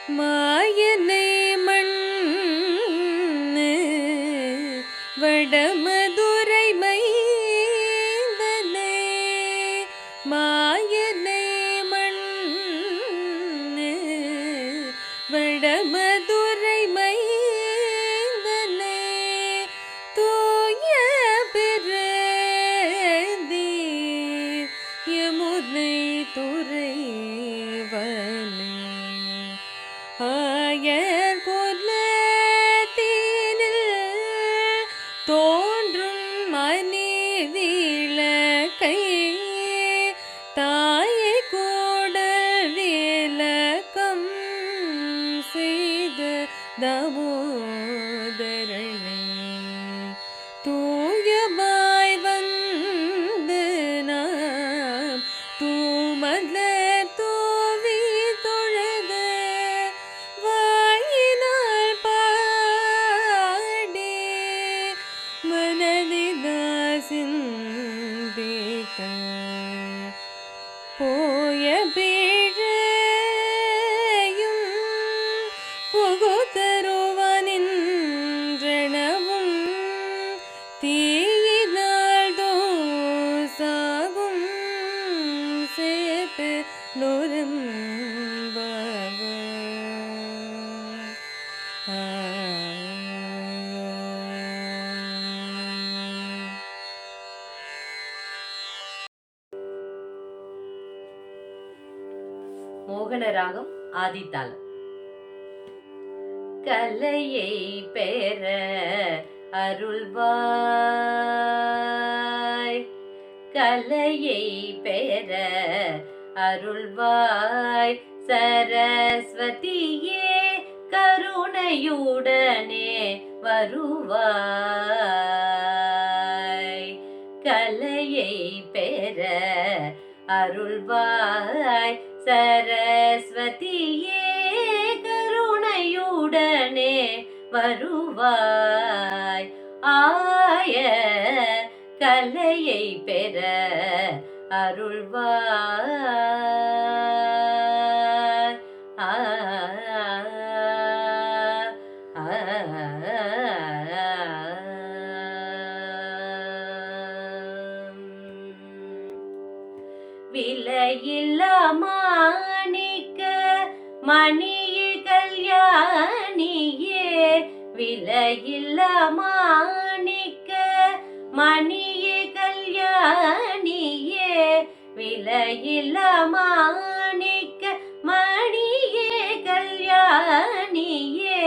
மாயனை மண்ணு வடமதுரை மைந்தனை மாயனை மண்ணு வடமதுரை மைந்தனை தூய பிரதி யமுனை துறைவனை ஆயர் குலத்தினில் தோன்றும் மணி விளக்கை தாயை கூடல் விளக்கம் செய்த தாமோதரனை தூயமாய் வந்து நாம் தூமலர் தூவி தொழுத வாயினால் பாடி மனதினால் சிந்திக்க போய பிழையும் புகுதருவனின்றனவும் தீயினால் தோசாகும் சேப்பு நொரும்பவ மோகனராகம் ஆதித்தாளம். கலையை பெற அருள்வாய், கலையை பெற அருள்வாய், சரஸ்வதியே கருணையுடனே வருவாய். கலையை பெற அருள்வாய், சரஸ்வதியே கருணையுடனே வருவாய். ஆய கலையை பெற அருள்வாய். விலையில்லா மாணிக்க மணியில் கல்யாணியே, விலையில்லா மாணிக்க மணியில் கல்யாணியே, விலையில்லா மாணிக்க மணியே கல்யாணியே,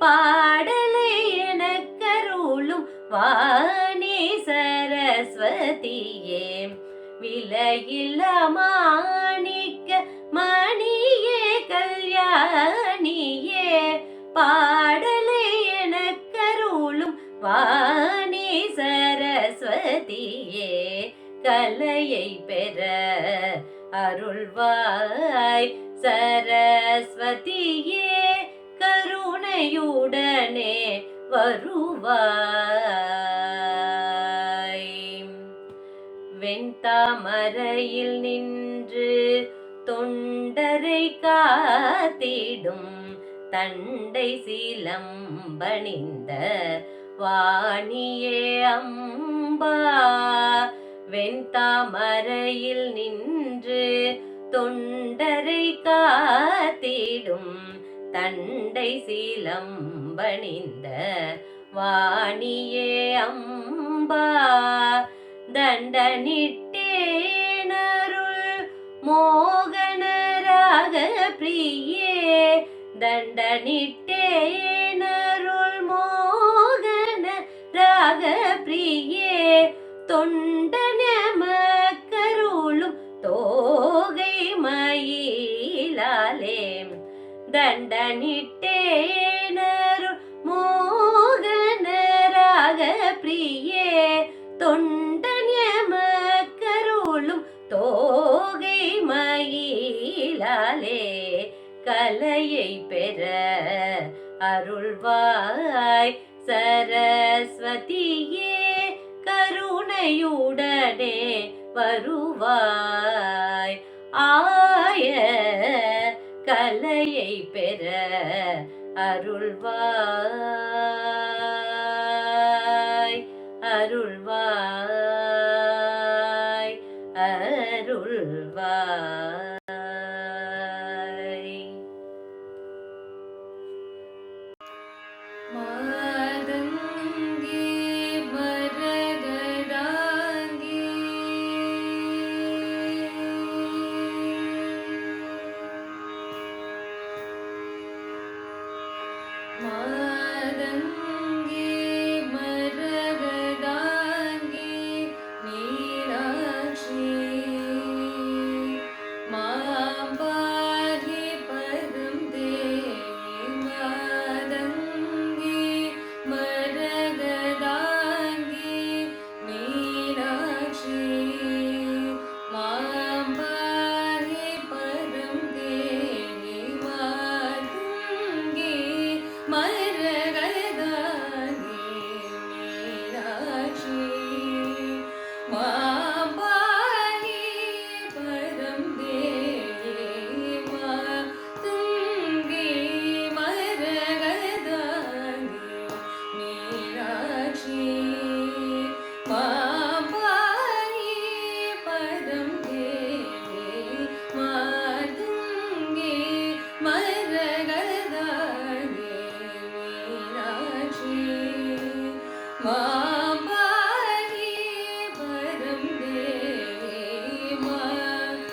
பாடலை எனக்கருளும் வாணி சரஸ்வதியே, விலையில்லா மாணிக்க மணியே கல்யாணியே, பாடலை எனக்கருளும் வாணி சரஸ்வதியே, கலையை பெற அருள்வாய். சரஸ்வதியே கருணையுடனே வருவாய். வெண்தாமரையில் நின்று தொண்டரை காத்திடும் தண்டை சீலம்பணிந்த வாணியே அம்பா. வெண்தாமரையில் நின்று தொண்டரை காத்திடும் தண்டை சீலம்பணிந்த வாணியே அம்பா. தண்டனிட்டேனருள் மோகனராக பிரியே, தண்டனிட்டேனருள் மோகனராக பிரியே, தொண்டனமக்கருளும் தோகை மயிலாலே, தண்டனிட்டேனருள் மோகனராக பிரியே, தொண்டனமக்கருளும் தோகை மயிலாலே, கலையை பெற அருள்வாய். சரஸ்வதியே கருணையுடனே வருவாய். ஆய கலை கலையை பெற அருள்வாய் அருள்வாய் அருள்வாய். மாதங்கி மரகதாங்கி மாதங்கி மரகதாங்கி மீனாட்சி மாம்பாகி பதம் தேவி மாதங்கி மரகதாங்கி மீனாட்சி மாம்பாகி பதம் தேவி மாதங்கி மரகதாங்கி மீனாட்சி மாம்பாகி பரம் தேவி மாதங்கி மரகதாங்கி மீனாட்சி மாம்பாகி பரம் தேவி மாதங்கி மரகதாங்கி மீனாட்சி மாம்பாகி பரம் தேவி மாதங்கி.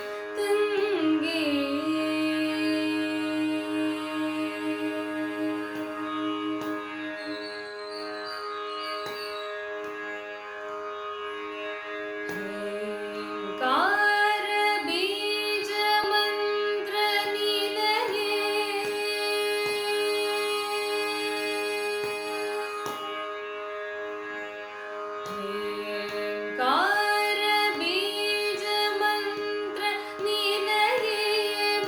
ಕಾರ ಬೀಜ ಮಂತ್ರ ನಿನಗೆ ಕಾರ ಬೀಜ ಮಂತ್ರ ನಿನಗೆ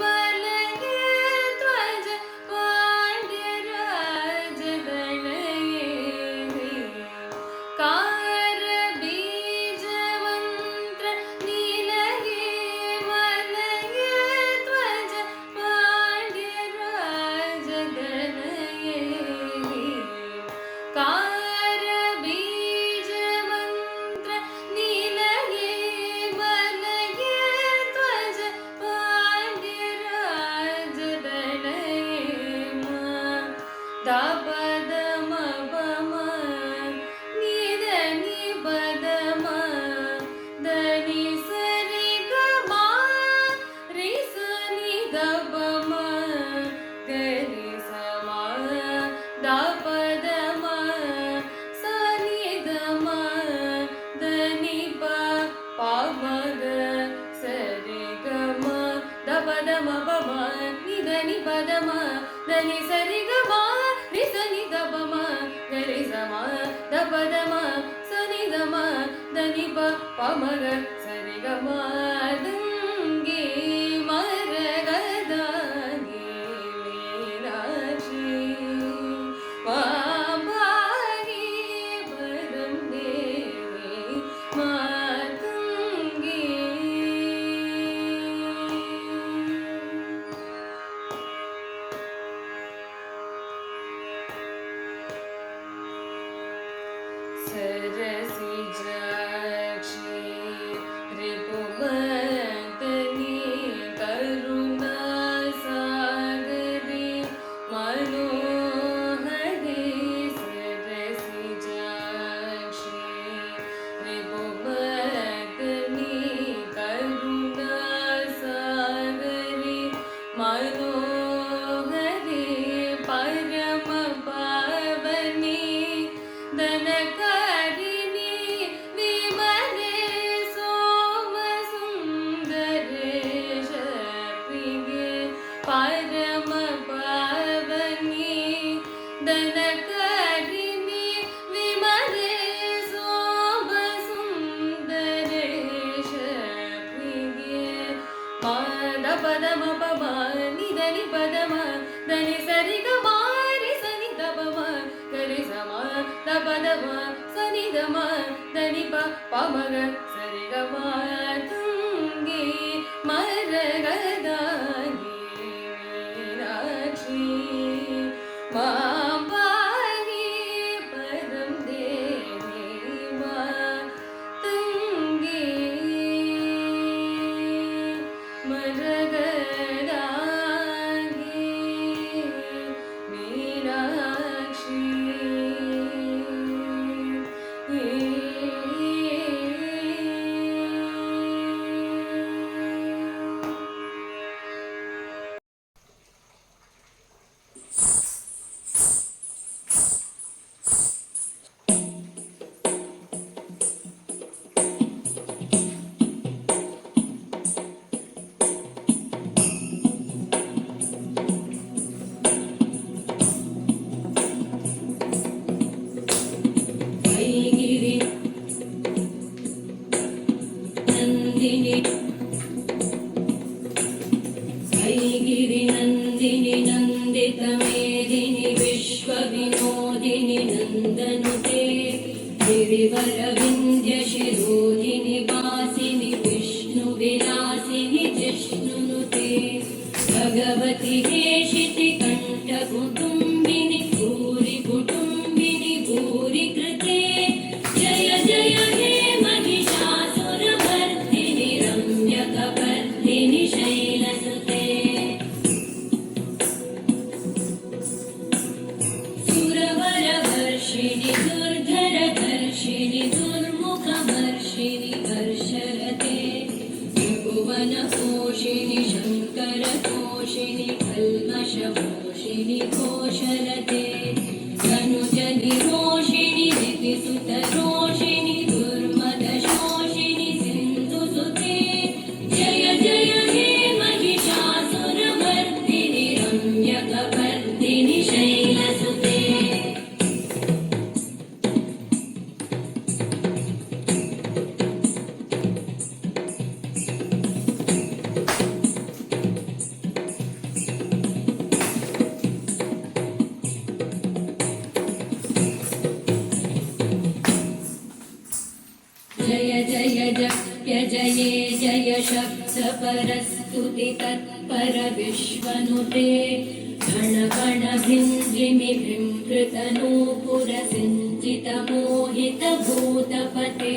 ಮಲಗೆ ಧ್ವಜ ಪಾಂಡ್ಯರಾಜದನಯೇ ಕಾರ ಬೀಜ ಮಂತ್ರ ನಿನಗೆ ಮಲಗೆ ಧ್ವಜ ಪಾಂಡ್ಯರಾಜದನಯೇ ಕಾರ ಬೀಜ ಮಂತ್ರ ನಿನಗೆ ಮಲಗೆ ಧ್ವಜ ಪಾಂಡ್ಯರಾಜದನಯೇ ದಪದ ಮಪಮ ನಿದ ನಿಬದಮ ದನಿ ಸರಿ ಗಮ ರಿಸ ನಿ ದಪಮ ಗರಿ ಸಮ ದಪದಮ ಸನಿ ದಮ ದನಿ ಪ ಪಮಗ ಸರಿ ಗಮ ದಪದಮ ಪಮ ನಿದ ನಿಬದಮ ದನಿ ಸರಿ ಗಮ ರಿಸ ನಿ ದಪಮ ಗರಿ ಸಮ ದಪದಮ ಸನಿ ದಮ ದನಿ ಪ ಪಮಗ ಸರಿ ಗಮ ದಂಗಿ ಮರಗದಾಗಿ ಮೀನಾಕ್ಷಿ ಮಾಂಬಾಗಿ ಪರಂ ದೇವಿ ಮಾತಂಗಿ. सरसी जाक्षी रिपुमतनी करुणा सागरी मनोहरी सरसी जाक्षी रिपुमतनी करुणा सागरी मनोहरी परम पावनी दनकारिणी विमले सोम सुंदरेश प्रिये परम पावनी दनकारिणी विमले सोम सुंदरेश प्रिये दपदम पम निदनि पदम दनि सरि गम रि सनि दपम गरि सम दपदम सनि दम दनि प पमग सरि गम తుంగి మరగదాగి गिरिवरविन्ध्यशिरोधिनि वासिनि विष्णुविलासिनि जिष्णुनुते भगवति हेशितिकण्ठकुटुम्बिनि भूरि कुटुम्बिनि भूरि कृते जय जय हे महिषासुरमर्दिनि रम्यकपर्दिनि शैलसुते सुरवरवर्षिणि दुर्धरधर्षिणि दुर्मुखवर्षिणि हर्षरते त्रिभुवनपोषिणि शङ्करतोषिणि कल्मषपोषिणि घोषरते तनुजनिरोषिणि दितिसुतरोषिणि दुर्मदशोषिणि सिन्धुसुते जय जय हे महिषासुरमर्दिनि रम्यकपर्दिनि शैलसुते जय जय जप्य जये जय शब्दपरस्तुति तत्पर विश्वनुते गण गण भिन्द्रिमि बिम्बृतनूपुरसिञ्चित मोहित भूतपते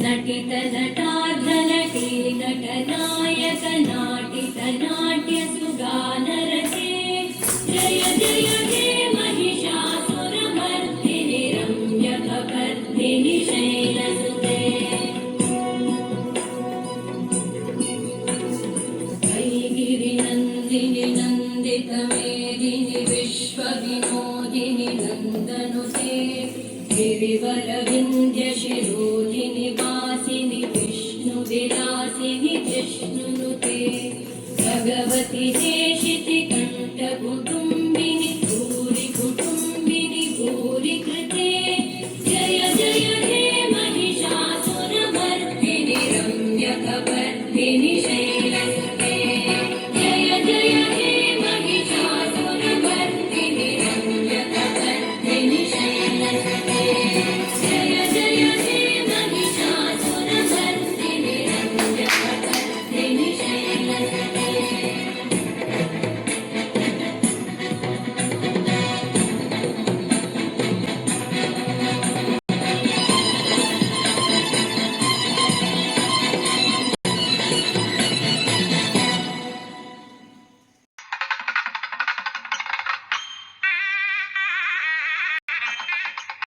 नटित नटार्ध नटी नटनायक नाटित नाट्य सुगानरते जय जय हे महिषासुरमर्दिनि रम्यकपर्दिनि शैलसुते कैगिरिनन्दिनि नन्दितमेदिनि विश्वविनोदिनि नन्दनुते गिरिवरविन्ध्यशिरोधिनि वासिनि विष्णुविलासिनि जिष्णुनुते भगवति हेशितिकण्ठकुटुम्बिनि